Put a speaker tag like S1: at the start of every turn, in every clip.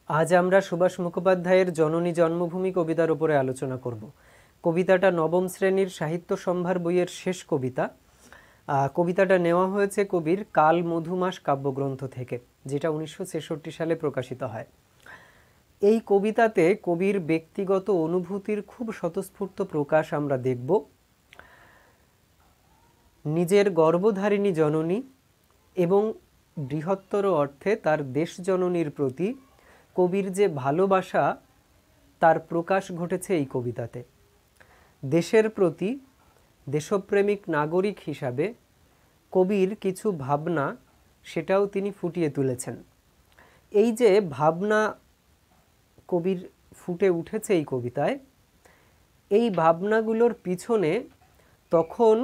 S1: আজ আমরা সুভাষ মুখোপাধ্যায়ের জননী জন্মভূমি কবিতার উপরে আলোচনা করব। কবিতাটা নবম শ্রেণীর সাহিত্য সম্ভার বইয়ের শেষ কবিতা। কবিতাটা নেওয়া হয়েছে কবির কাল মধুমাস কাব্যগ্রন্থ থেকে, যেটা 1966 সালে প্রকাশিত হয়। এই কবিতাতে কবির ব্যক্তিগত অনুভূতির খুব স্বতঃস্ফূর্ত প্রকাশ আমরা দেখব। নিজের গর্ভধারিণী জননী এবং বৃহত্তর অর্থে তার দেশ জননীর প্রতি কবির যে ভালোবাসা, তার প্রকাশ ঘটেছে এই কবিতাতে। দেশের প্রতি দেশপ্রেমিক নাগরিক হিসাবে কবির কিছু ভাবনা, সেটাও তিনি ফুটিয়ে তুলেছেন। এই যে ভাবনা কবির ফুটে উঠেছে এই কবিতায়, এই ভাবনাগুলোর পিছনে তখন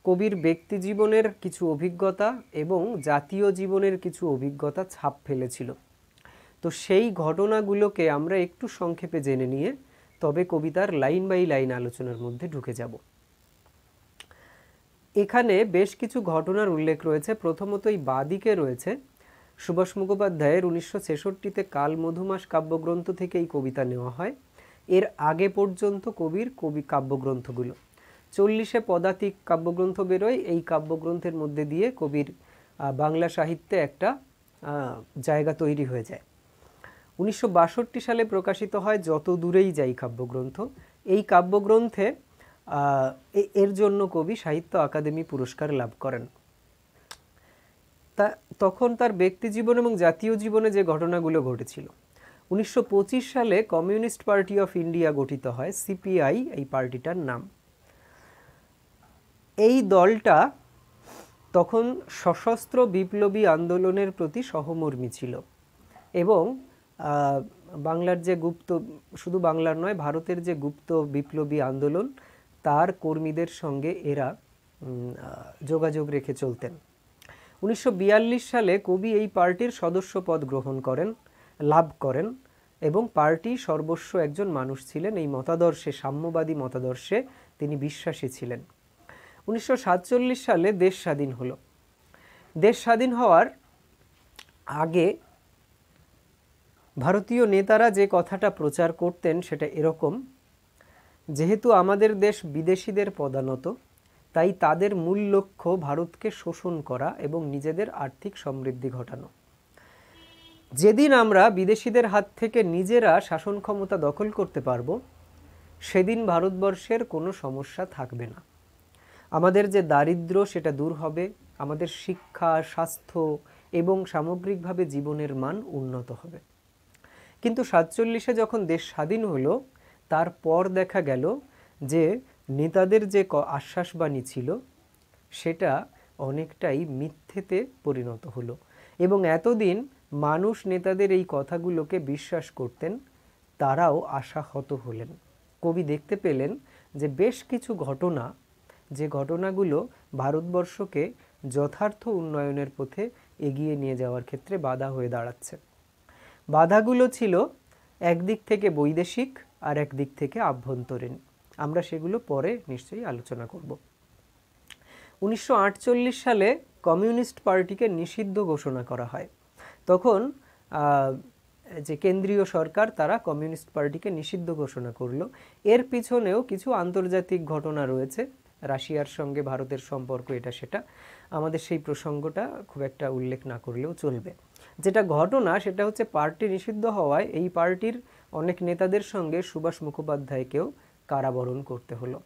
S1: কবির ব্যক্তি জীবনের কিছু অভিজ্ঞতা এবং জাতীয় জীবনের কিছু অভিজ্ঞতা ছাপ ফেলেছিল। তো সেই ঘটনাগুলোকে আমরা একটু সংক্ষেপে জেনে নিয়ে তবে কবিতার লাইন বাই লাইন আলোচনার মধ্যে ঢুকে যাব। এখানে বেশ কিছু ঘটনার উল্লেখ রয়েছে। প্রথমত এই বাদিকে রয়েছে সুভাষ মুখোপাধ্যায়ের 1966-তে কাল মধুমাস কাব্যগ্রন্থ থেকে এই কবিতা নেওয়া হয়। এর আগে পর্যন্ত কবির কাব্যগ্রন্থগুলো 40-এ পদাতিক কাব্যগ্রন্থ বেরোয়। এই কাব্যগ্রন্থের মধ্যে দিয়ে কবির বাংলা সাহিত্যে একটা জায়গা তৈরি হয়ে যায়। 1962 সালে প্রকাশিত হয় যত দূরেই যাই কাব্যগ্রন্থ। এই কাব্যগ্রন্থে এর জন্য কবি সাহিত্য আকাদেমি পুরস্কার লাভ করেন। তখন তার ব্যক্তি জীবন এবং জাতীয় জীবনে যে ঘটনাগুলো ঘটেছিল। 1925 সালে কমিউনিস্ট পার্টি অফ ইন্ডিয়া গঠিত হয়, সিপিআই এই পার্টিটার নাম। এই দলটা তখন সশস্ত্র বিপ্লবী আন্দোলনের প্রতি সহমর্মী ছিল এবং বাংলার যে গুপ্ত, শুধু বাংলার নয় ভারতের যে গুপ্ত বিপ্লবী আন্দোলন, তার কর্মীদের সঙ্গে এরা যোগাযোগ রেখে চলতেন। 1942 সালে কবি এই পার্টির সদস্য পদ লাভ করেন এবং পার্টি সর্বস্ব একজন মানুষ ছিলেন। এই মতাদর্শে, সাম্যবাদী মতাদর্শে তিনি বিশ্বাসী ছিলেন। 1947 সালে দেশ স্বাধীন হলো। দেশ স্বাধীন হওয়ার আগে ভারতীয় নেতারা যে কথাটা প্রচার করতেন সেটা এরকম: যেহেতু আমাদের দেশ বিদেশিদের পদানত, তাই তাদের মূল লক্ষ্য ভারতকে শোষণ করা এবং নিজেদের আর্থিক সমৃদ্ধি ঘটানো। যেদিন আমরা বিদেশিদের হাত থেকে নিজেরা শাসন ক্ষমতা দখল করতে পারবো, সেদিন ভারতবর্ষের কোনো সমস্যা থাকবে না। আমাদের যে দারিদ্র সেটা দূর হবে, আমাদের শিক্ষা, স্বাস্থ্য এবং সামগ্রিকভাবে জীবনের মান উন্নত হবে। কিন্তু 47-এ যখন দেশ স্বাধীন হলো, তারপর দেখা গেল যে নেতাদের যে আশ্বাসবাণী ছিল সেটা অনেকটাই মিথ্যেতে পরিণত হলো এবং এতদিন মানুষ নেতাদের এই কথাগুলোকে বিশ্বাস করতেন, তারাও আশাহত হলেন। কবি দেখতে পেলেন যে বেশ কিছু ঘটনা, যে ঘটনাগুলো ভারতবর্ষকে যথার্থ উন্নয়নের পথে এগিয়ে নিয়ে যাওয়ার ক্ষেত্রে বাধা হয়ে দাঁড়াচ্ছে। বাধাগুলো ছিল একদিক থেকে বৈদেশিক আর একদিক থেকে আভ্যন্তরীণ। আমরা সেগুলো পরে নিশ্চয়ই আলোচনা করব। 1948 সালে কমিউনিস্ট পার্টিকে নিষিদ্ধ ঘোষণা করা হয়। তখন যে কেন্দ্রীয় সরকার, তারা কমিউনিস্ট পার্টিকে নিষিদ্ধ ঘোষণা করলো। এর পিছনেও কিছু আন্তর্জাতিক ঘটনা রয়েছে, রাশিয়ার সঙ্গে ভারতের সম্পর্ক, এটা সেটা। আমাদের সেই প্রসঙ্গটা খুব একটা উল্লেখ না করলেও চলবে। যেটা ঘটনা সেটা হচ্ছে পার্টি নিষিদ্ধ হওয়ায় এই পার্টির অনেক নেতাদের সঙ্গে সুভাষ মুখোপাধ্যায়কেও কারাবরণ করতে হলো।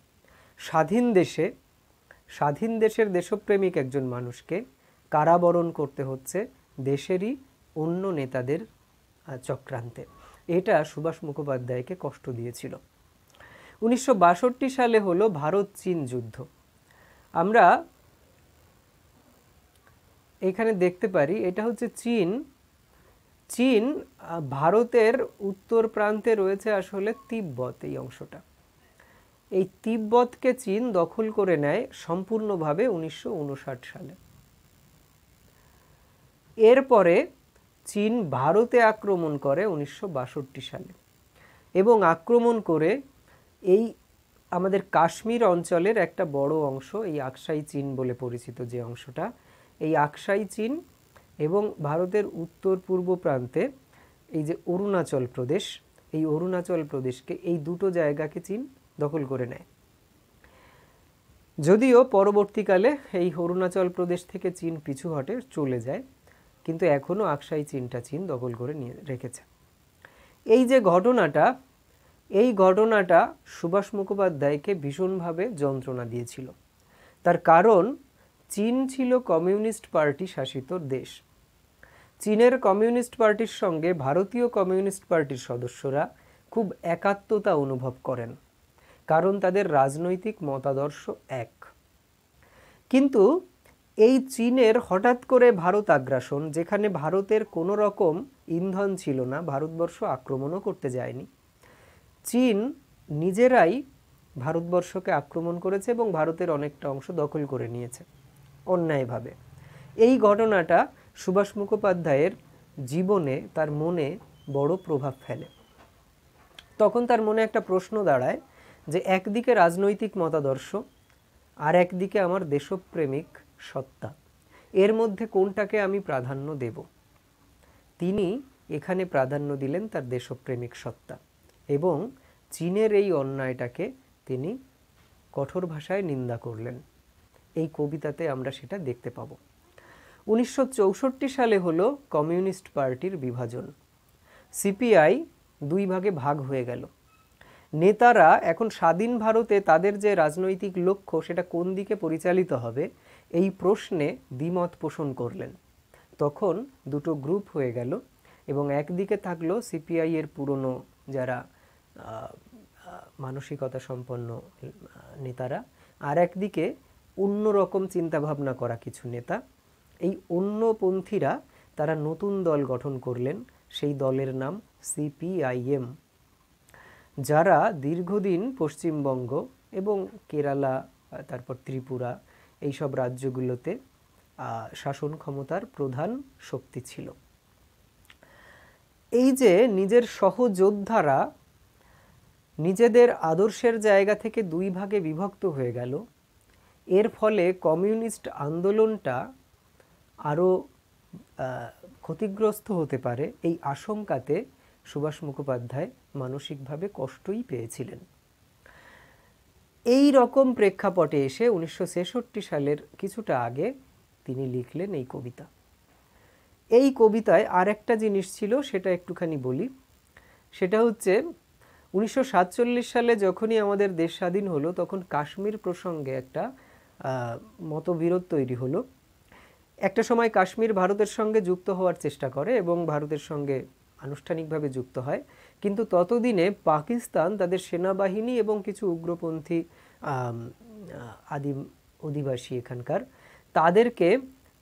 S1: স্বাধীন দেশের দেশপ্রেমিক একজন মানুষকে কারাবরণ করতে হচ্ছে দেশেরই অন্য নেতাদের চক্রান্তে। এটা সুভাষ মুখোপাধ্যায়কে কষ্ট দিয়েছিল। 1962 সালে হলো ভারত চীন যুদ্ধ। আমরা এখানে দেখতে পারি এটা হচ্ছে চীন ভারতের উত্তর প্রান্তে রয়েছে আসলে তিব্বত, এই অংশটা। এই তিব্বতকে চীন দখল করে নেয় সম্পূর্ণভাবে 1959 সালে। এরপরে চীন ভারতে আক্রমণ করে 1962 সালে এবং আক্রমণ করে এই আমাদের কাশ্মীর অঞ্চলের একটা বড় অংশ, এই আকসাই চীন বলে পরিচিত যে অংশটা, এই আকসাই চীন এবং ভারতের উত্তর পূর্ব প্রান্তে এই যে অরুণাচল প্রদেশ, এই অরুণাচল প্রদেশকে, এই দুটো জায়গাকে চীন দখল করে নেয়। যদিও পরবর্তীকালে এই অরুণাচল প্রদেশ থেকে চীন পিছু হটে, চলে যায়, কিন্তু এখনও আকসাই চীনটা চীন দখল করে নিয়ে রেখেছে। এই যে ঘটনাটা, এই ঘটনাটা সুভাষ মুখোপাধ্যায়কে ভীষণভাবে যন্ত্রণা দিয়েছিল। তার কারণ চীন ছিল কমিউনিস্ট পার্টি শাসিত দেশ। চীনের কমিউনিস্ট পার্টির সঙ্গে ভারতীয় কমিউনিস্ট পার্টির সদস্যরা খুব একাত্মতা অনুভব করেন, কারণ তাদের রাজনৈতিক মতাদর্শ এক। কিন্তু এই চীনের হঠাৎ করে ভারত আগ্রাসন, যেখানে ভারতের কোনো রকম ইন্ধন ছিল না, ভারতবর্ষ আক্রমণও করতে যায়নি, চীন নিজেরাই ভারতবর্ষকে আক্রমণ করেছে এবং ভারতের অনেকটা অংশ দখল করে নিয়েছে অন্যায়ভাবে। এই ঘটনাটা সুভাষ মুখোপাধ্যায়ের জীবনে, তার মনে বড় প্রভাব ফেলে। তখন তার মনে একটা প্রশ্ন দাঁড়ায় যে একদিকে রাজনৈতিক মতাদর্শ, আর একদিকে আমার দেশপ্রেমিক সত্তা, এর মধ্যে কোনটাকে আমি প্রাধান্য দেব? তিনি এখানে প্রাধান্য দিলেন তার দেশপ্রেমিক সত্তা, এবং চীনের এই অন্যায়টাকে তিনি কঠোর ভাষায় নিন্দা করলেন। এই কবিতাতে আমরা সেটা দেখতে পাব। 1964 সালে হলো কমিউনিস্ট পার্টির বিভাজন। সিপিআই দুই ভাগে ভাগ হয়ে গেল। নেতারা এখন স্বাধীন ভারতে তাদের যে রাজনৈতিক লক্ষ্য সেটা কোন দিকে পরিচালিত হবে, এই প্রশ্নে দ্বিমত পোষণ করলেন। তখন দুটো গ্রুপ হয়ে গেল, এবং একদিকে থাকলো সিপিআই এর পুরনো যারা মানসিকতা সম্পন্ন নেতারা, আর একদিকে অন্যরকম চিন্তাভাবনা করা কিছু নেতা। এই অন্যপন্থীরা তারা নতুন দল গঠন করলেন, সেই দলের নাম সিপিআইএম, যারা দীর্ঘদিন পশ্চিমবঙ্গ এবং কেরালা, তারপর ত্রিপুরা, এইসব রাজ্যগুলোতে শাসন ক্ষমতার প্রধান শক্তি ছিল। এই যে নিজের সহযোদ্ধারা নিজেদের আদর্শের জায়গা থেকে দুই ভাগে বিভক্ত হয়ে গেল, এর ফলে কমিউনিস্ট আন্দোলনটা আরও ক্ষতিগ্রস্ত হতে পারে, এই আশঙ্কাতে সুভাষ মুখোপাধ্যায় মানসিকভাবে কষ্টই পেয়েছিলেন। এই রকম প্রেক্ষাপটে এসে 1966 সালের কিছুটা আগে তিনি লিখলেন এই কবিতা। এই কবিতায় আর একটা জিনিস ছিল, সেটা একটুখানি বলি। সেটা হচ্ছে 1947 সালে যখনই আমাদের দেশ স্বাধীন হলো, তখন কাশ্মীর প্রসঙ্গে একটা মতবিরোধ তৈরি হলো। একটা সময় কাশ্মীর ভারতের সঙ্গে যুক্ত হওয়ার চেষ্টা করে এবং ভারতের সঙ্গে আনুষ্ঠানিকভাবে যুক্ত হয়, কিন্তু ততদিনে পাকিস্তান তাদের সেনাবাহিনী এবং কিছু উগ্রপন্থী আদিম অধিবাসী এখানকার, তাদেরকে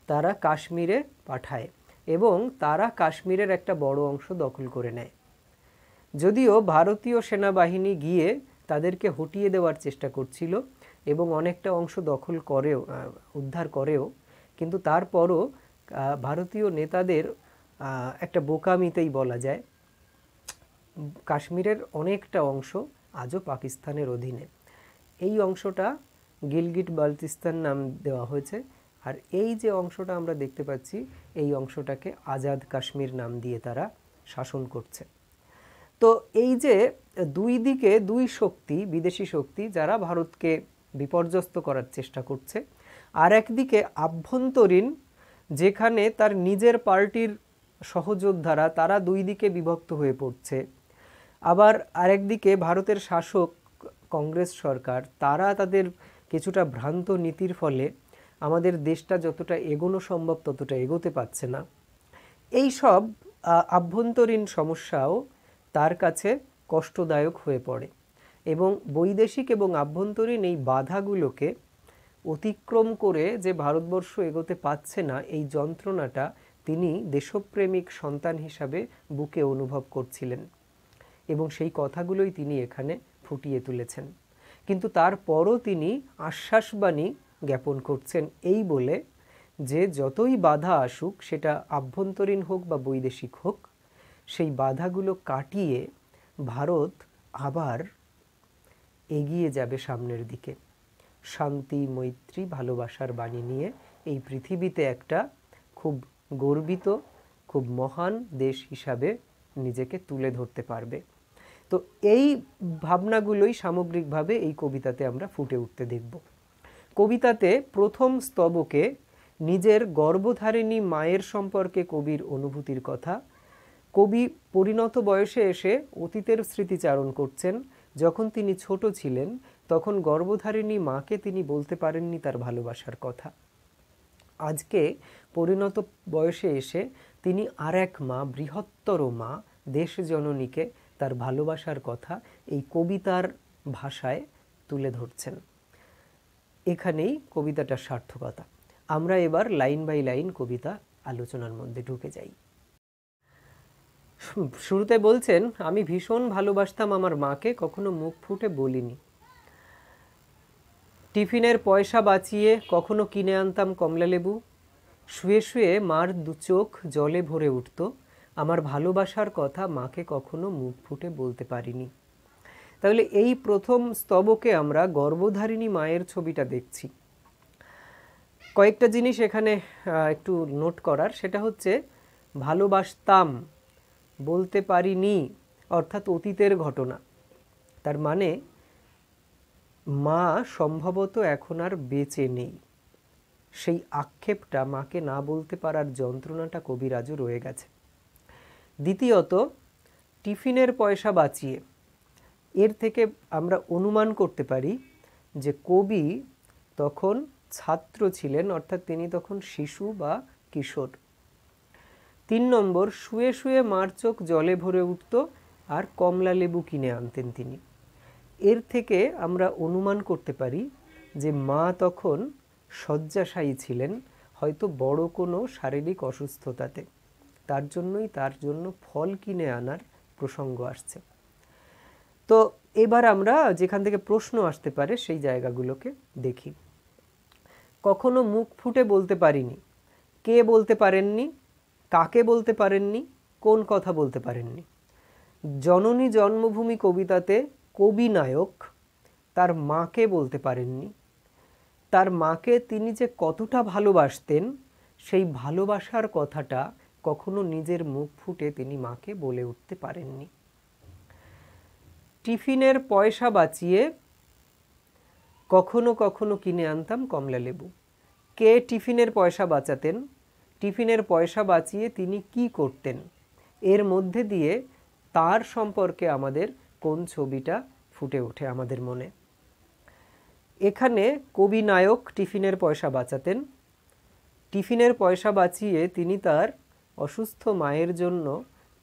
S1: তারা কাশ্মীরে পাঠায় এবং তারা কাশ্মীরের একটা বড় অংশ দখল করে নেয়। যদিও ভারতীয় সেনাবাহিনী গিয়ে তাদেরকে হটিয়ে দেওয়ার চেষ্টা করছিল এবং অনেকটা অংশ দখল করেও, উদ্ধার করেও, কিন্তু তারপরও ভারতীয় নেতাদের একটা বোকামিতেই বলা যায়, কাশ্মীরের অনেকটা অংশ আজও পাকিস্তানের অধীনে। এই অংশটা গিলগিট বালতিস্তান নাম দেওয়া হয়েছে, আর এই যে অংশটা আমরা দেখতে পাচ্ছি, এই অংশটাকে আজাদ কাশ্মীর নাম দিয়ে তারা শাসন করছে। তো এই যে দুই দিকে দুই শক্তি, বিদেশি শক্তি, যারা ভারতকে বিপর্যস্ত করার চেষ্টা করছে, আর একদিকে আভ্যন্তরীণ, যেখানে তার নিজের পার্টির সহযোদ্ধারা তারা দুই দিকে বিভক্ত হয়ে পড়ছে, আবার আরেকদিকে ভারতের শাসক কংগ্রেস সরকার, তারা তাদের কিছুটা ভ্রান্ত নীতির ফলে আমাদের দেশটা যতটা এগোনো সম্ভব ততটা এগোতে পারছে না। এই সব আভ্যন্তরীণ সমস্যাও তার কাছে কষ্টদায়ক হয়ে পড়ে, এবং বৈদেশিক এবং আভ্যন্তরীণ এই বাধাগুলোকে অতিক্রম করে যে ভারতবর্ষ এগোতে পারছে না, এই যন্ত্রণাটা তিনি দেশপ্রেমিক সন্তান হিসাবে বুকে অনুভব করছিলেন, এবং সেই কথাগুলোই তিনি এখানে ফুটিয়ে তুলেছেন। কিন্তু তারপরও তিনি আশ্বাসবাণী জ্ঞাপন করছেন এই বলে যে যতই বাধা আসুক, সেটা আভ্যন্তরীণ হোক বা বৈদেশিক হোক, সেই বাধাগুলো কাটিয়ে ভারত আবার এগিয়ে যাবে সামনের দিকে, শান্তি, মৈত্রী, ভালোবাসার বাণী নিয়ে এই পৃথিবীতে একটা খুব গর্বিত, খুব মহান দেশ হিসাবে নিজেকে তুলে ধরতে পারবে। তো এই ভাবনাগুলোই সামগ্রিকভাবে এই কবিতাতে আমরা ফুটে উঠতে দেখব। কবিতাতে প্রথম স্তবকে নিজের গর্ভধারিণী মায়ের সম্পর্কে কবির অনুভূতির কথা। কবি পরিণত বয়সে এসে অতীতের স্মৃতিচারণ করছেন। যখন তিনি ছোট ছিলেন তখন গর্ভধারিণী মাকে তিনি বলতে পারেননি তার ভালোবাসার কথা। আজকে পরিণত বয়সে এসে তিনি আর এক মা, বৃহত্তর মা, দেশ জননীকে তার ভালোবাসার কথা এই কবিতার ভাষায় তুলে ধরছেন। এখানেই কবিতাটার সার্থকতা। আমরা এবার লাইন বাই লাইন কবিতা আলোচনার মধ্যে ঢুকে যাই। শুরুতে বলছেন, আমি ভীষণ ভালোবাসতাম আমার মাকে, কখনো মুখ ফুটে বলিনি। টিফিনের পয়সা বাঁচিয়ে কখনো কিনে আনতাম কমলালেবু। শুয়ে শুয়ে মার দু চোখ জলে ভরে উঠত। আমার ভালোবাসার কথা মাকে কখনো মুখ ফুটে বলতে পারিনি। তাহলে এই প্রথম স্তবকে আমরা গর্ভধারিণী মায়ের ছবিটা দেখছি। কয়েকটা জিনিস এখানে একটু নোট করার, সেটা হচ্ছে ভালোবাসতাম, বলতে পারিনি, অর্থাৎ অতীতের ঘটনা। তার মানে মা সম্ভবত এখন আর বেঁচে নেই। সেই আক্ষেপটা, মাকে না বলতে পারার যন্ত্রণাটা কবির আজও রয়ে গেছে। দ্বিতীয়ত, টিফিনের পয়সা বাঁচিয়ে, এর থেকে আমরা অনুমান করতে পারি যে কবি তখন ছাত্র ছিলেন, অর্থাৎ তিনি তখন শিশু বা কিশোর। 3 নম্বর, শুয়ে শুয়ে মার চোখ জলে ভরে উঠত আর কমলা লেবু কিনে আনতেন তিনি। এর থেকে আমরা অনুমান করতে পারি যে মা তখন শয্যাশায়ী ছিলেন, হয়তো বড় কোনো শারীরিক অসুস্থতাতে। তার জন্যই তার জন্য ফল কিনে আনার প্রসঙ্গ আসছে। তো এবার আমরা যেখান থেকে প্রশ্ন আসতে পারে সেই জায়গাগুলোকে দেখি। কখনো মুখ ফুটে বলতে পারিনি, কে বলতে পারেননি, কাকে বলতে পারেননি, কোন কথা বলতে পারেননি? জননী জন্মভূমি কবিতাতে কবি নায়ক তার মাকে বলতে পারেননি। তার মাকে তিনি যে কতটা ভালোবাসতেন সেই ভালোবাসার কথাটা কখনো নিজের মুখ ফুটে তিনি মাকে বলে উঠতে পারেননি। টিফিনের পয়সা বাঁচিয়ে কখনো কখনো কিনে আনতাম কমলা লেবু। কে টিফিনের পয়সা বাঁচাতেন? টিফিনের পয়সা বাঁচিয়ে তিনি কি করতেন? এর মধ্যে দিয়ে তার সম্পর্কে আমাদের কোন ছবিটা ফুটে ওঠে আমাদের মনে? এখানে কবি নায়ক টিফিনের পয়সা বাঁচাতেন। টিফিনের পয়সা বাঁচিয়ে তিনি তার অসুস্থ মায়ের জন্য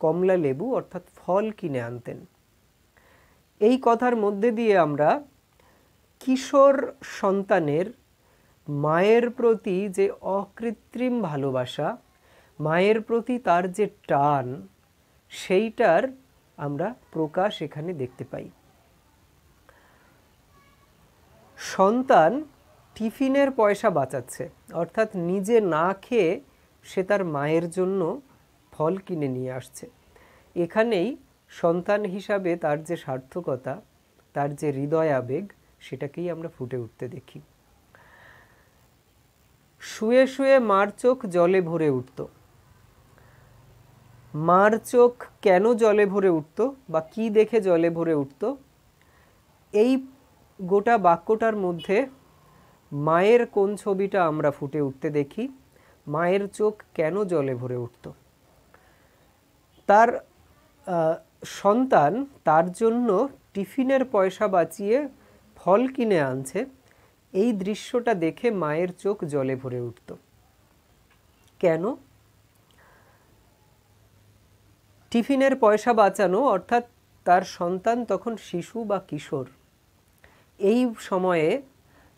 S1: কমলা লেবু অর্থাৎ ফল কিনে আনতেন। এই কথার মধ্যে দিয়ে আমরা কিশোর সন্তানের মায়ের প্রতি যে অকৃত্রিম ভালোবাসা, মায়ের প্রতি তার যে টান, সেইটার আমরা প্রকাশ এখানে দেখতে পাই। সন্তান টিফিনের পয়সা বাঁচাচ্ছে, অর্থাৎ নিজে না খেয়ে সে তার মায়ের জন্য ফল কিনে নিয়ে আসছে। এখানেই সন্তান হিসাবে তার যে সার্থকতা, তার যে হৃদয় আবেগ, সেটাকেই আমরা ফুটে উঠতে দেখি। শুয়ে শুয়ে মার চোখ জলে ভরে উঠত। মার চোখ কেন জলে ভরে উঠত বা কি দেখে জলে ভরে উঠত? এই গোটা বাক্যটার মধ্যে মায়ের কোন ছবিটা আমরা ফুটে উঠতে দেখি? মায়ের চোখ কেন জলে ভরে উঠত? তার সন্তান তার জন্য টিফিনের পয়সা বাঁচিয়ে ফল কিনে আনছে, এই দৃশ্যটা দেখে মায়ের চোখ জলে ভরে উঠত। কেন? টিফিনের পয়সা বাঁচানো অর্থাৎ তার সন্তান তখন শিশু বা কিশোর। এই সময়ে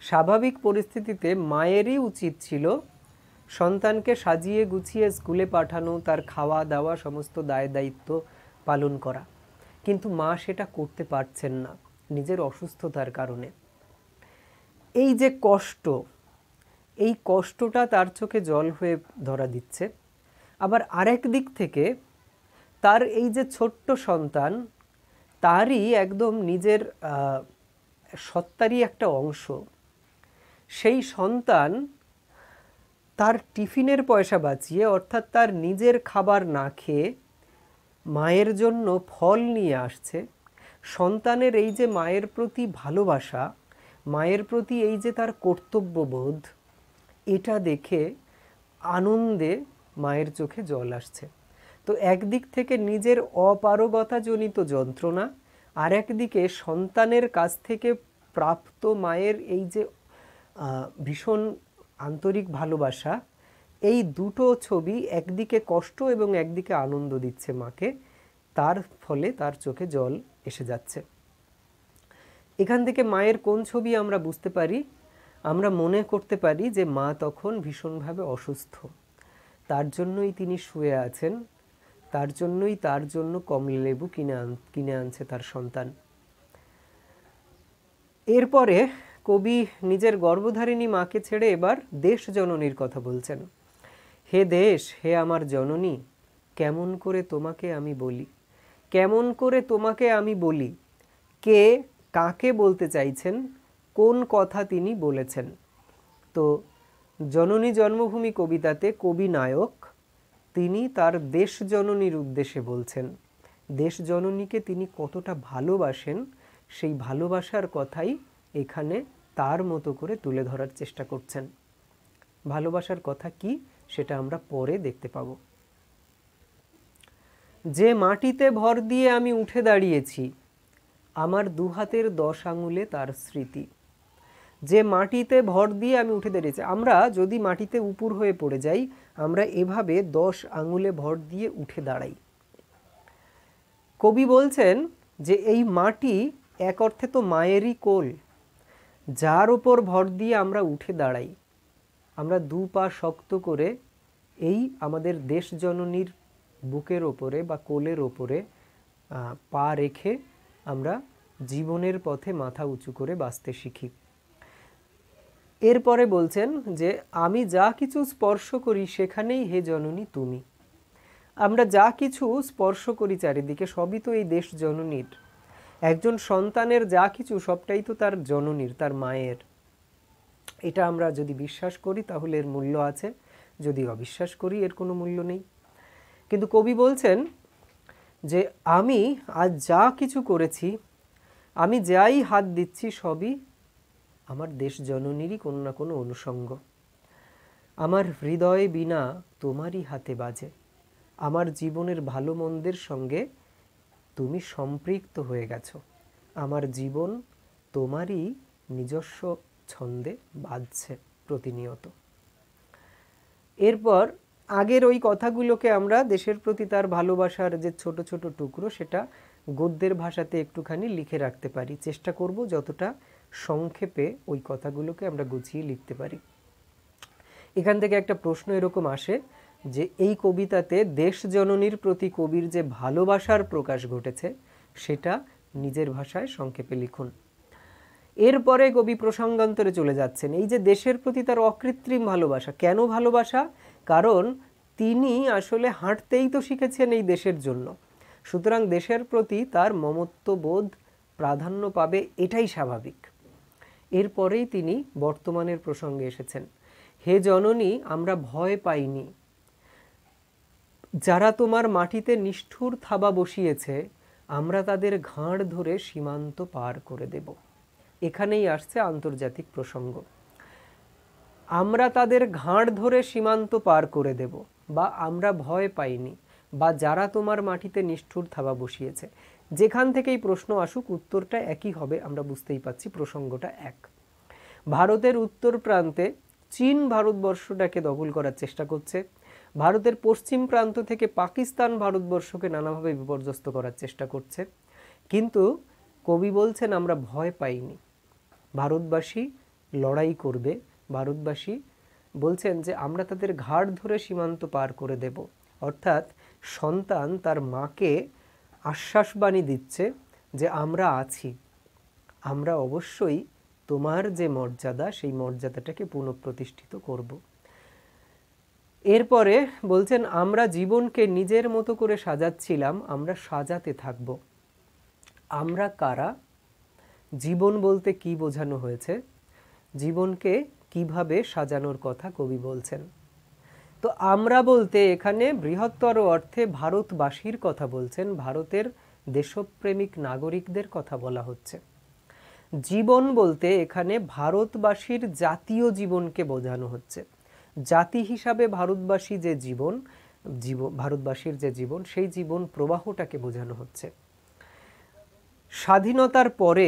S1: স্বাভাবিক পরিস্থিতিতে মায়েরই উচিত ছিল সন্তানকে সাজিয়ে গুছিয়ে স্কুলে পাঠানো, তার খাওয়া দাওয়া সমস্ত দায় দায়িত্ব পালন করা। কিন্তু মা সেটা করতে পারছেন না নিজের অসুস্থতার কারণে। এই যে কষ্ট, এই কষ্টটা তার চোখে জল হয়ে ধরা দিচ্ছে। আবার আরেক দিক থেকে তার এই যে ছোট্ট সন্তান, তারই একদম নিজের সত্তারই একটা অংশ, সেই সন্তান তার টিফিনের পয়সা বাঁচিয়ে অর্থাৎ তার নিজের খাবার না খেয়ে মায়ের জন্য ফল নিয়ে আসছে, সন্তানের এই যে মায়ের প্রতি ভালোবাসা, মায়ের প্রতি এই যে তার কর্তব্যবোধ, এটা দেখে আনন্দে মায়ের চোখে জল আসছে। তো একদিক থেকে নিজের অপারগতাজনিত যন্ত্রণা, আর একদিকে সন্তানের কাছ থেকে প্রাপ্ত মায়ের এই যে ভীষণ আন্তরিক ভালোবাসা, এই দুটো ছবি একদিকে কষ্ট এবং একদিকে আনন্দ দিচ্ছে মাকে, তার ফলে তার চোখে জল এসে যাচ্ছে। এখান থেকে মায়ের কোন ছবি আমরা বুঝতে পারি? আমরা মনে করতে পারি যে মা তখন ভীষণভাবে অসুস্থ, তার জন্যই তিনি শুয়ে আছেন, তার জন্যই তার জন্য কমলালেবু কিনে আনছে তার সন্তান। এরপরে কবি নিজের গর্ভধারিণী মাকে ছেড়ে এবার দেশ জননীর কথা বলছেন। হে দেশ, হে আমার জননী, কেমন করে তোমাকে আমি বলি, কেমন করে তোমাকে আমি বলি। কে কাকে বলতে চাইছেন, কোন কথা তিনি বলেছেন? তো জননী জন্মভূমি কবিতাতে কবি নায়ক তিনি তার দেশ জননীর উদ্দেশ্যে বলছেন। দেশ জননীকে তিনি কতটা ভালোবাসেন সেই ভালোবাসার কথাই এখানে তার মতো করে তুলে ধরার চেষ্টা করছেন। ভালোবাসার কথা কি সেটা আমরা পরে দেখতে পাব। যে মাটিতে ভর দিয়ে আমি উঠে দাঁড়িয়েছি, আমার দুহাতের 10 আঙুলে তার স্মৃতি। যে মাটিতে ভর দিয়ে আমি উঠে দাঁড়িয়েছি, আমরা যদি মাটিতে উপুর হয়ে পড়ে যাই, আমরা এভাবে 10 আঙুলে ভর দিয়ে উঠে দাঁড়াই। কবি বলছেন যে এই মাটি এক অর্থে তো মায়েরই কোল, যার ওপর ভর দিয়ে আমরা উঠে দাঁড়াই। আমরা দু পা শক্ত করে এই আমাদের দেশ জননীর বুকের ওপরে বা কোলের ওপরে পা রেখে আমরা জীবনের পথে মাথা উঁচু করে বাঁচতে শিখি। এরপরে বলছেন যে আমি যা কিছু স্পর্শ করি সেখানেই হে জননী তুমি। আমরা যা কিছু স্পর্শ করি চারিদিকে সবই তো এই দেশ জননীর। একজন সন্তানের যা কিছু সবটাই তো তার জননীর, তার মায়ের। এটা আমরা যদি বিশ্বাস করি তাহলে এর মূল্য আছে, যদি অবিশ্বাস করি এর কোনো মূল্য নেই। কিন্তু কবি বলছেন যে আমি আজ যা কিছু করেছি, আমি যাই হাত দিচ্ছি সবই আমার দেশ জননীরই কোনো না কোনো অনুষঙ্গ। আমার হৃদয় বীণা তোমারই হাতে বাজে, আমার জীবনের ভালো মন্দের সঙ্গে তুমি সম্পৃক্ত হয়ে গেছো, আমার জীবন তোমারই নিজস্ব ছন্দে বাজছে প্রতিনিয়ত। এরপর আগের ওই কথাগুলোকে আমরা দেশের প্রতি তার ভালোবাসার যে ছোট ছোট টুকরো সেটা গদ্যের ভাষাতে একটুখানি লিখে রাখতে পারি, চেষ্টা করব যতটা সংক্ষেপে ওই কথাগুলোকে আমরা গুছিয়ে লিখতে পারি। এখান থেকে একটা প্রশ্ন এরকম আসে যে এই কবিতাতে দেশ জননীর প্রতি কবির যে ভালোবাসার প্রকাশ ঘটেছে সেটা নিজের ভাষায় সংক্ষেপে লিখুন। এরপরে কবি প্রসঙ্গান্তরে চলে যাচ্ছেন এই যে দেশের প্রতি তার অকৃত্রিম ভালোবাসা। কেন ভালোবাসা? কারণ তিনি আসলে হাঁটতেই তো শিখেছেন এই দেশের জন্য, সুতরাং দেশের প্রতি তার মমত্ববোধ প্রাধান্য পাবে, এটাই স্বাভাবিক। এরপরেই তিনি বর্তমানের প্রসঙ্গে এসেছেন। হে জননী, আমরা ভয় পাইনি, যারা তোমার মাটিতে নিষ্ঠুর থাবা বসিয়েছে আমরা তাদের ঘাড় ধরে সীমান্ত পার করে দেব। এখানেই আসছে আন্তর্জাতিক প্রসঙ্গ। আমরা তাদের ঘাড় ধরে সীমান্ত পার করে দেব, বা আমরা ভয় পাইনি, বা যারা তোমার মাটিতে নিষ্ঠুর থাবা বসিয়েছে। যেখান থেকেই প্রশ্ন আসুক উত্তরটা একই হবে, আমরা বুঝতেই পাচ্ছি প্রসঙ্গটা এক। ভারতের উত্তর প্রান্তে চীন ভারতবর্ষটাকে দখল করার চেষ্টা করছে, ভারতের পশ্চিম প্রান্ত থেকে পাকিস্তান ভারতবর্ষকে নানাভাবে বিপর্যস্ত করার চেষ্টা করছে। কিন্তু কবি বলছেন আমরা ভয় পাইনি, ভারতবাসী লড়াই করবে। ভারতবাসী বলছেন যে আমরা তাদের ঘাড় ধরে সীমান্ত পার করে দেব, অর্থাৎ সন্তান তার মাকে আশ্বাসবাণী দিচ্ছে যে আমরা আছি, আমরা অবশ্যই তোমার যে মর্যাদা সেই মর্যাদাটাকে পুনঃপ্রতিষ্ঠিত করব। এরপরে বলছেন আমরা জীবনকে নিজের মতো করে সাজাচ্ছিলাম, আমরা সাজাতে থাকব। আমরা কারা? জীবন বলতে কি বোঝানো হয়েছে? জীবনকে কিভাবে সাজানোর কথা কবি বলছেন। তো আমরা বলতে এখানে বৃহত্তর অর্থে ভারতবাসীর কথা বলছেন, ভারতের দেশপ্রেমিক নাগরিকদের কথা বলা হচ্ছে। জীবন বলতে এখানে ভারতবাসীর জাতীয় জীবনকে বোঝানো হচ্ছে। জাতি হিসাবে ভারতবাসী যে জীবন, ভারতবাসীর যে জীবন, সেই জীবন প্রবাহটাকে বোঝানো হচ্ছে। স্বাধীনতার পরে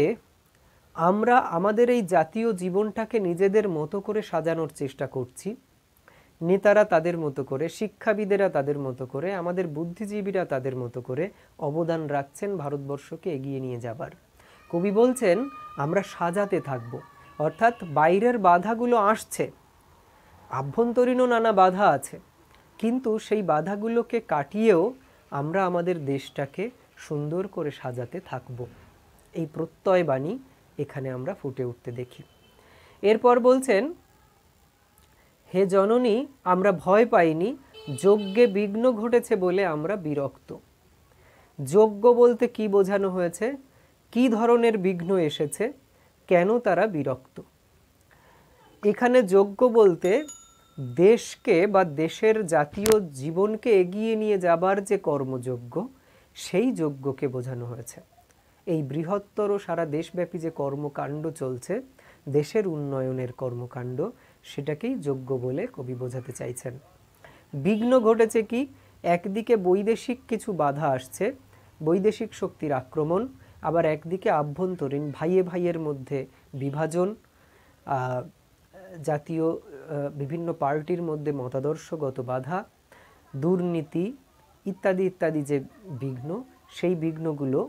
S1: আমরা আমাদের এই জাতীয় জীবনটাকে নিজেদের মতো করে সাজানোর চেষ্টা করছি। নেতারা তাদের মতো করে, শিক্ষাবিদেরা তাদের মতো করে, আমাদের বুদ্ধিজীবীরা তাদের মতো করে অবদান রাখছেন ভারতবর্ষকে এগিয়ে নিয়ে যাবার। কবি বলছেন আমরা সাজাতে থাকব, অর্থাৎ বাইরের বাধাগুলো আসছে, আভ্যন্তরীণও নানা বাধা আছে, কিন্তু সেই বাধাগুলোকে কাটিয়েও আমরা আমাদের দেশটাকে সুন্দর করে সাজাতে থাকব। এই প্রত্যয়বাণী এখানে আমরা ফুটে উঠতে দেখি। এরপর বলছেন, হে জননী, আমরা ভয় পাইনি, যজ্ঞে বিঘ্ন ঘটেছে বলে আমরা বিরক্ত। যজ্ঞ বলতে কি বোঝানো হয়েছে, কি ধরনের বিঘ্ন এসেছে, কেন তারা বিরক্ত? এখানে যজ্ঞ বলতে দেশকে বা দেশের জাতীয় জীবনকে এগিয়ে নিয়ে যাবার যে কর্মযজ্ঞ, সেই যজ্ঞকে বোঝানো হয়েছে। এই বৃহত্তর সারা দেশব্যাপী যে কর্মকাণ্ড চলছে, দেশের উন্নয়নের কর্মকাণ্ড, সেটাকেই যজ্ঞ বলে কবি বোঝাতে চাইছেন। বিঘ্ন ঘটেছে কি, একদিকে বৈদেশিক কিছু বাধা আসছে, বৈদেশিক শক্তির আক্রমণ, আবার একদিকে আভ্যন্তরীণ ভাইয়ে ভাইয়ের মধ্যে বিভাজন, জাতীয় বিভিন্ন পার্টির মধ্যে মতাদর্শগত বাধা, দুর্নীতি ইত্যাদি ইত্যাদি যে বিঘ্ন, সেই বিঘ্নগুলো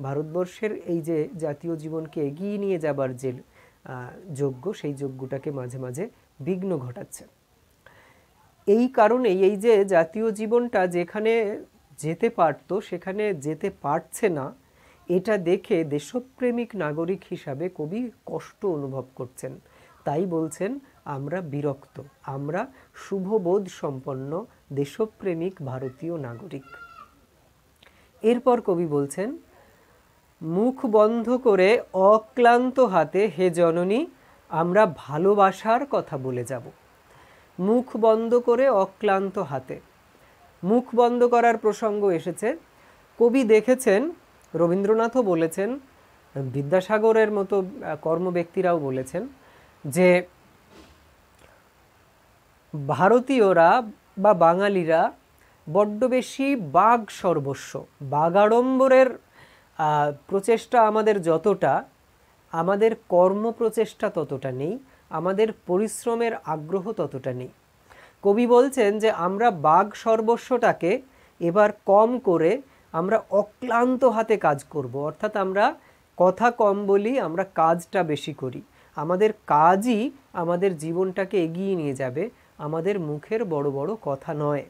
S1: ভারতবর্ষের এই যে জাতীয় জীবনকে এগিয়ে নিয়ে যাবার যে যজ্ঞ, সেই যজ্ঞটাকে মাঝে মাঝে বিঘ্ন ঘটাচ্ছে। এই কারণেই এই যে জাতীয় জীবনটা যেখানে যেতে পারত সেখানে যেতে পারছে না, এটা দেখে দেশপ্রেমিক নাগরিক হিসাবে কবি কষ্ট অনুভব করছেন। তাই বলছেন আমরা বিরক্ত, আমরা শুভবোধ সম্পন্ন দেশপ্রেমিক ভারতীয় নাগরিক। এরপর কবি বলছেন, মুখ বন্ধ করে অক্লান্ত হাতে হে জননী আমরা ভালোবাসার কথা বলে যাব। মুখ বন্ধ করে অক্লান্ত হাতে, মুখ বন্ধ করার প্রসঙ্গ এসেছে। কবি দেখেছেন, রবীন্দ্রনাথও বলেছেন, বিদ্যাসাগরের মতো কর্মব্যক্তিরাও বলেছেন যে ভারতীয়রা বা বাঙালিরা বড্ড বেশি বাগ সর্বস্ব, বাগাড়ম্বরের প্রচেষ্টা আমাদের যতটা, আমাদের কর্ম প্রচেষ্টা ততটা নেই, আমাদের পরিশ্রমের আগ্রহ ততটা নেই। কবি বলছেন যে আমরা বাগ সর্বস্বটাকে এবার কম করে আমরা অক্লান্ত হাতে কাজ করব, অর্থাৎ আমরা কথা কম বলি, আমরা কাজটা বেশি করি। আমাদের কাজই আমাদের জীবনটাকে এগিয়ে নিয়ে যাবে, আমাদের মুখের বড় বড় কথা নয়।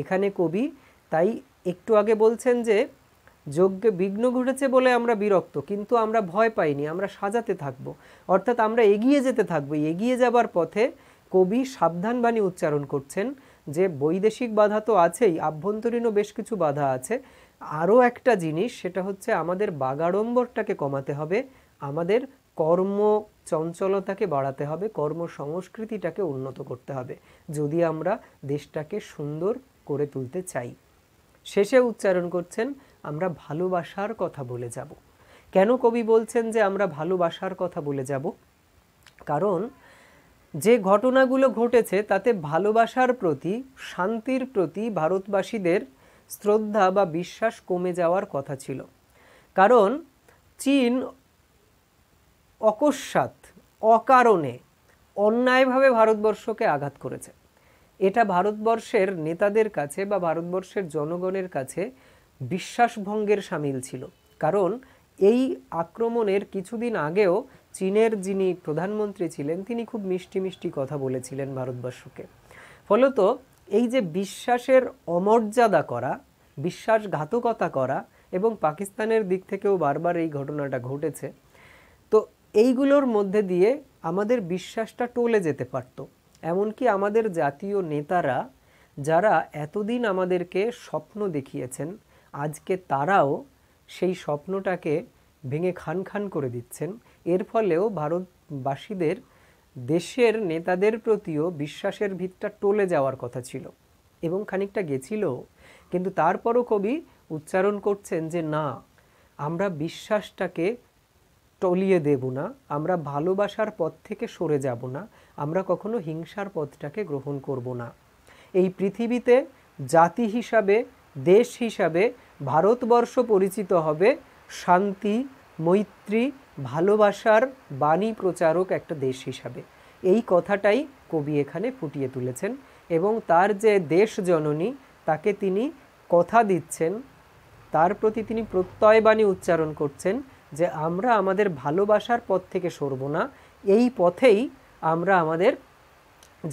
S1: এখানে কবি তাই একটু আগে বলছেন যে যজ্ঞে বিঘ্ন ঘটেছে বলে আমরা বিরক্ত, কিন্তু আমরা ভয় পাইনি, আমরা সাজাতে থাকব, অর্থাৎ আমরা এগিয়ে যেতে থাকবো। এগিয়ে যাবার পথে কবি সাবধানবাণী উচ্চারণ করছেন যে বৈদেশিক বাধা তো আছেই, আভ্যন্তরীণও বেশ কিছু বাধা আছে, আরও একটা জিনিস, সেটা হচ্ছে আমাদের বাগাড়ম্বরটাকে কমাতে হবে, আমাদের কর্ম চঞ্চলতাকে বাড়াতে হবে, কর্মসংস্কৃতিটাকে উন্নত করতে হবে, যদি আমরা দেশটাকে সুন্দর করে তুলতে চাই। শেষে উচ্চারণ করছেন আমরা ভালোবাসার কথা বলে যাব। কেন কবি বলছেন যে আমরা ভালোবাসার কথা বলে যাব? কারণ যে ঘটনাগুলো ঘটেছে তাতে ভালোবাসার প্রতি, শান্তির প্রতি ভারতবাসীদের শ্রদ্ধা বা বিশ্বাস কমে যাওয়ার কথা ছিল। কারণ চীন অকস্মাৎ, অকারণে, অন্যায়ভাবে ভারতবর্ষকে আঘাত করেছে। এটা ভারতবর্ষের নেতাদের কাছে বা ভারতবর্ষের জনগণের কাছে বিশ্বাসভঙ্গের শামিল ছিল। কারণ এই আক্রমণের কিছুদিন আগেও চীনের যিনি প্রধানমন্ত্রী ছিলেন তিনি খুব মিষ্টি মিষ্টি কথা বলেছিলেন ভারতবর্ষকে। ফলত এই যে বিশ্বাসের অমর্যাদা করা, বিশ্বাসঘাতকতা করা, এবং পাকিস্তানের দিক থেকেও বারবার এই ঘটনাটা ঘটেছে, তো এইগুলোর মধ্যে দিয়ে আমাদের বিশ্বাসটা টলে যেতে পারত। এমনকি আমাদের জাতীয় নেতারা যারা এতদিন আমাদেরকে স্বপ্ন দেখিয়েছেন, আজকে তারাও সেই স্বপ্নটাকে ভেঙে খান খান করে দিচ্ছেন। এর ফলেও ভারতবাসীদের দেশের নেতাদের প্রতিও বিশ্বাসের ভিতটা টলে যাওয়ার কথা ছিল এবং খানিকটা গেছিল, কিন্তু তারপরও কবি উচ্চারণ করছেন যে না, আমরা বিশ্বাসটাকে টলিয়ে দেব না, আমরা ভালোবাসার পথ থেকে সরে যাব না, আমরা কখনো হিংসার পথটাকে গ্রহণ করব না। এই পৃথিবীতে জাতি হিসাবে, দেশ হিসাবে ভারতবর্ষ পরিচিত হবে শান্তি, মৈত্রী, ভালোবাসার বাণী প্রচারক একটা দেশ হিসাবে। এই কথাটাই কবি এখানে ফুটিয়ে তুলেছেন এবং তার যে দেশ জননী তাকে তিনি কথা দিচ্ছেন, তার প্রতি তিনি প্রত্যয়বাণী উচ্চারণ করছেন যে আমরা আমাদের ভালোবাসার পথ থেকে সরব না, এই পথেই আমরা আমাদের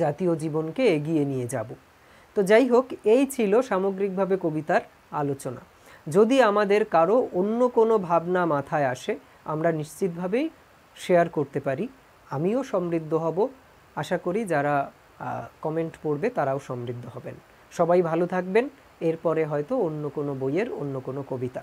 S1: জাতীয় জীবনকে এগিয়ে নিয়ে যাব। তো যাই হোক, এই ছিল সামগ্রিকভাবে কবিতার আলোচনা। যদি আমাদের কারো অন্য কোনো ভাবনা মাথায় আসে আমরা নিশ্চিতভাবেই শেয়ার করতে পারি। আমিও সমৃদ্ধ হব, আশা করি যারা কমেন্ট পড়বে তারাও সমৃদ্ধ হবেন। সবাই ভালো থাকবেন। এরপরে হয়তো অন্য কোনো বইয়ের অন্য কোনো কবিতা।